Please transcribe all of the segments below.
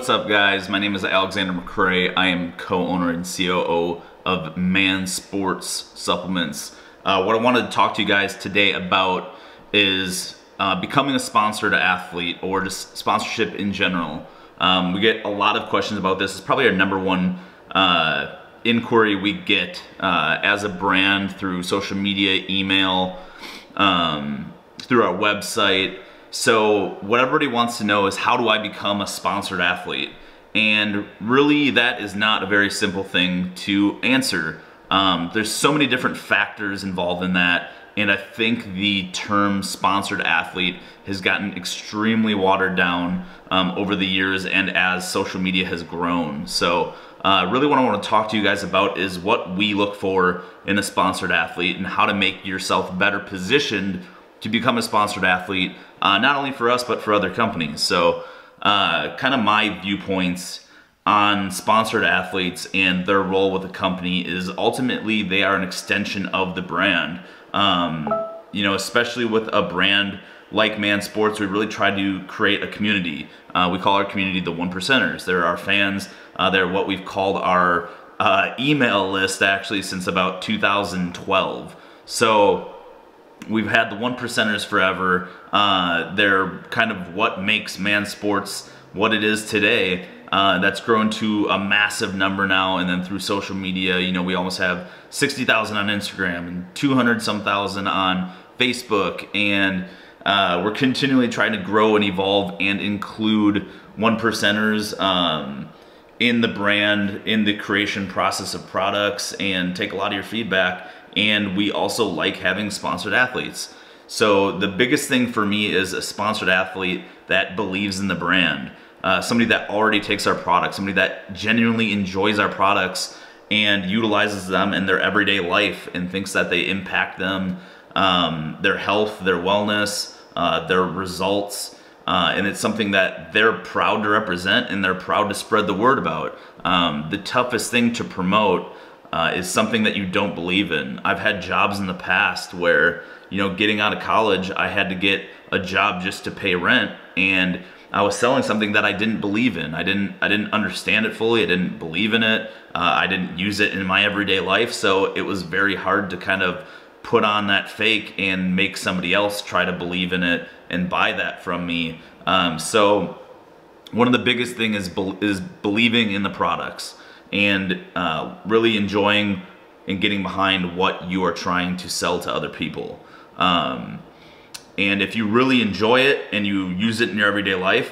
What's up, guys? My name is Alexander McCrae. I am co-owner and COO of mansports supplements. What I wanted to talk to you guys today about is becoming a sponsored athlete, or just sponsorship in general. We get a lot of questions about this. It's probably our number one inquiry we get as a brand, through social media, email, through our website. So what everybody wants to know is, how do I become a sponsored athlete? And really, that is not a very simple thing to answer. There's so many different factors involved in that, and I think the term sponsored athlete has gotten extremely watered down over the years and as social media has grown. So really what I want to talk to you guys about is what we look for in a sponsored athlete, and how to make yourself better positioned to become a sponsored athlete, not only for us, but for other companies. So kind of my viewpoints on sponsored athletes and their role with a company is, ultimately they are an extension of the brand. You know, especially with a brand like mansports, we really try to create a community. We call our community the 1%ers. They're our fans. They're what we've called our email list, actually, since about 2012. So we've had the 1%ers forever. They're kind of what makes mansports what it is today. That's grown to a massive number now, and then through social media, you know, we almost have 60,000 on Instagram and 200-some thousand on Facebook, and we're continually trying to grow and evolve and include 1%ers in the brand, in the creation process of products, and take a lot of your feedback. And we also like having sponsored athletes. So the biggest thing for me is a sponsored athlete that believes in the brand. Somebody that already takes our products, somebody that genuinely enjoys our products and utilizes them in their everyday life, and thinks that they impact them, their health, their wellness, their results, and it's something that they're proud to represent and they're proud to spread the word about. The toughest thing to promote is something that you don't believe in. I've had jobs in the past where, you know, getting out of college, I had to get a job just to pay rent, and I was selling something that I didn't believe in. I didn't understand it fully. I didn't believe in it. I didn't use it in my everyday life, so it was very hard to kind of put on that fake and make somebody else try to believe in it and buy that from me. So one of the biggest things is believing in the products, and really enjoying and getting behind what you are trying to sell to other people. And if you really enjoy it and you use it in your everyday life,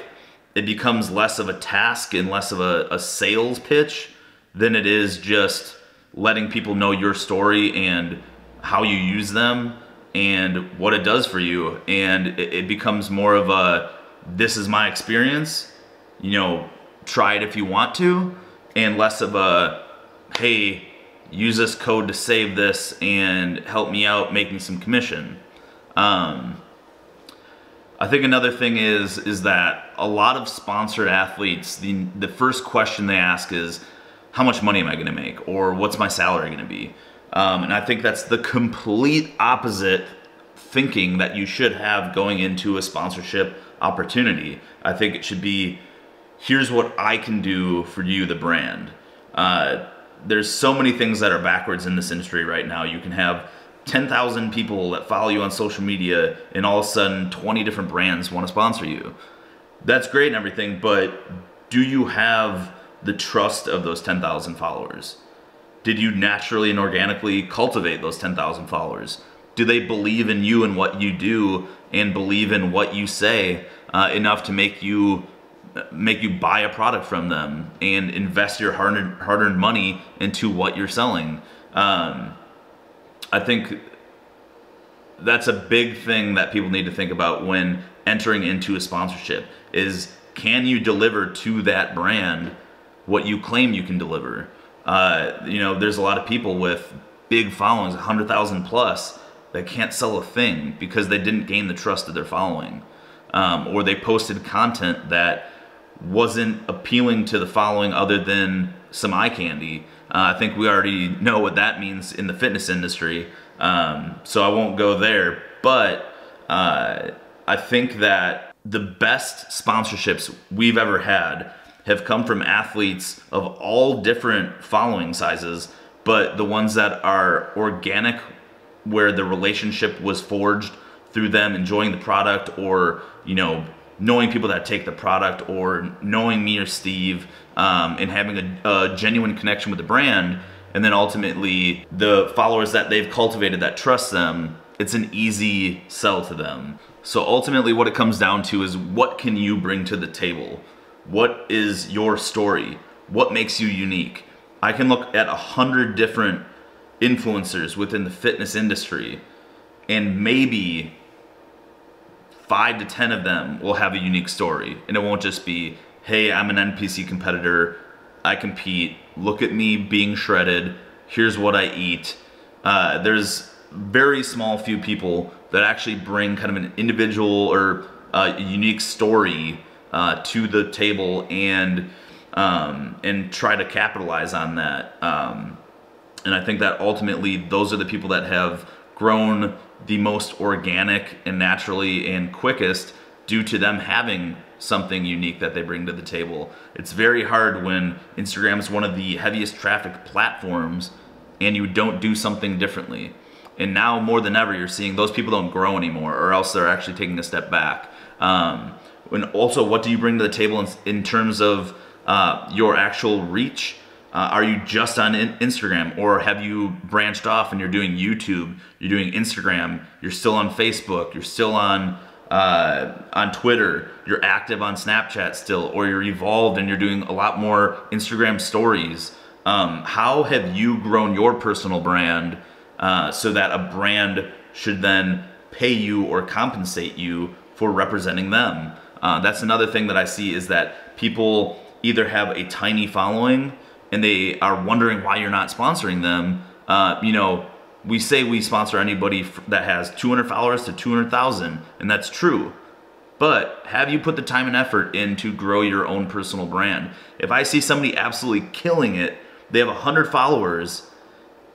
it becomes less of a task and less of a sales pitch than it is just letting people know your story and how you use them and what it does for you. And it becomes more of a, this is my experience, you know, try it if you want to, and less of a, hey, use this code to save this and help me out making some commission. I think another thing is that a lot of sponsored athletes, the first question they ask is, how much money am I going to make? Or what's my salary going to be? And I think that's the complete opposite thinking that you should have going into a sponsorship opportunity. I think it should be, here's what I can do for you, the brand. There's so many things that are backwards in this industry right now. You can have 10,000 people that follow you on social media, and all of a sudden 20 different brands want to sponsor you. That's great and everything, but do you have the trust of those 10,000 followers? Did you naturally and organically cultivate those 10,000 followers? Do they believe in you and what you do, and believe in what you say enough to make you buy a product from them and invest your hard-earned money into what you're selling? I think that's a big thing that people need to think about when entering into a sponsorship is, can you deliver to that brand what you claim you can deliver? You know, there's a lot of people with big followings, 100,000 plus, that can't sell a thing because they didn't gain the trust of their following. Or they posted content that wasn't appealing to the following other than some eye candy. I think we already know what that means in the fitness industry, so I won't go there. But I think that the best sponsorships we've ever had have come from athletes of all different following sizes, but the ones that are organic, where the relationship was forged through them enjoying the product, or, you know, knowing people that take the product, or knowing me or Steve, and having a genuine connection with the brand, and then ultimately the followers that they've cultivated that trust them, it's an easy sell to them. So ultimately what it comes down to is, what can you bring to the table? What is your story? What makes you unique? I can look at 100 different influencers within the fitness industry, and maybe 5 to 10 of them will have a unique story. And it won't just be, hey, I'm an NPC competitor, I compete, look at me being shredded, here's what I eat. There's very small few people that actually bring kind of an individual or a unique story to the table, and try to capitalize on that. And I think that ultimately those are the people that have grown the most organic and naturally and quickest, due to them having something unique that they bring to the table. It's very hard when Instagram is one of the heaviest traffic platforms and you don't do something differently. And now more than ever, you're seeing those people don't grow anymore, or else they're actually taking a step back. And also, what do you bring to the table in terms of your actual reach? Are you just on Instagram, or have you branched off and you're doing YouTube, you're doing Instagram, you're still on Facebook, you're still on Twitter, you're active on Snapchat still, or you're evolved and you're doing a lot more Instagram stories? How have you grown your personal brand so that a brand should then pay you or compensate you for representing them? That's another thing that I see, is that people either have a tiny following and they are wondering why you're not sponsoring them. You know, we say we sponsor anybody that has 200 followers to 200,000, and that's true. But have you put the time and effort in to grow your own personal brand? If I see somebody absolutely killing it, they have 100 followers,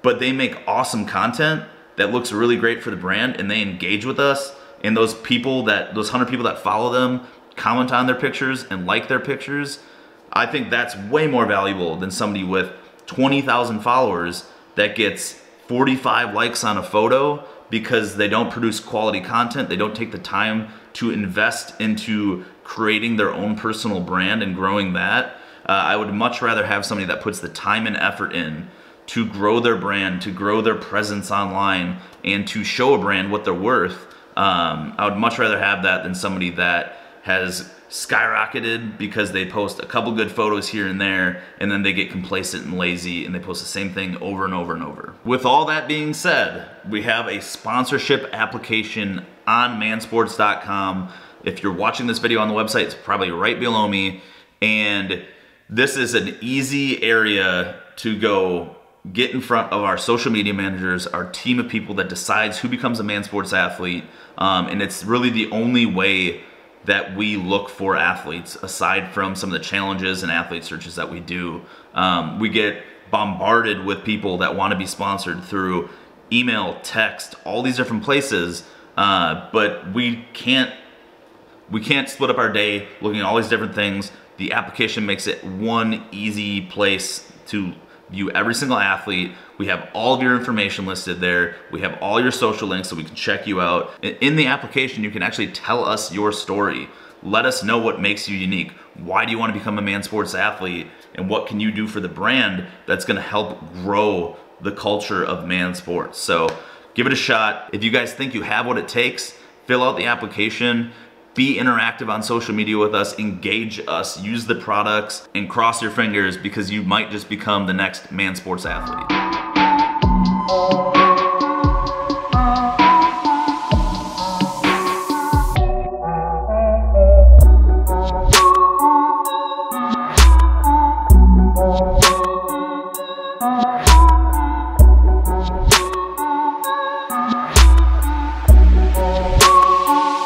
but they make awesome content that looks really great for the brand, and they engage with us, and those 100 people that follow them comment on their pictures and like their pictures, I think that's way more valuable than somebody with 20,000 followers that gets 45 likes on a photo because they don't produce quality content. They don't take the time to invest into creating their own personal brand and growing that. I would much rather have somebody that puts the time and effort in to grow their brand, to grow their presence online, and to show a brand what they're worth. I would much rather have that than somebody that has skyrocketed because they post a couple good photos here and there, and then they get complacent and lazy and they post the same thing over and over and over. With all that being said, we have a sponsorship application on mansports.com. If you're watching this video on the website, it's probably right below me, and this is an easy area to go get in front of our social media managers, our team of people that decides who becomes a mansports athlete, and it's really the only way that we look for athletes, aside from some of the challenges and athlete searches that we do. We get bombarded with people that want to be sponsored through email, text, all these different places, but we can't split up our day looking at all these different things. The application makes it one easy place to view every single athlete. We have all of your information listed there. We have all your social links so we can check you out. In the application, you can actually tell us your story. Let us know what makes you unique. Why do you want to become a mansports athlete? And what can you do for the brand that's going to help grow the culture of mansports? So give it a shot. If you guys think you have what it takes, fill out the application. Be interactive on social media with us, engage us, use the products, and cross your fingers, because you might just become the next mansports athlete.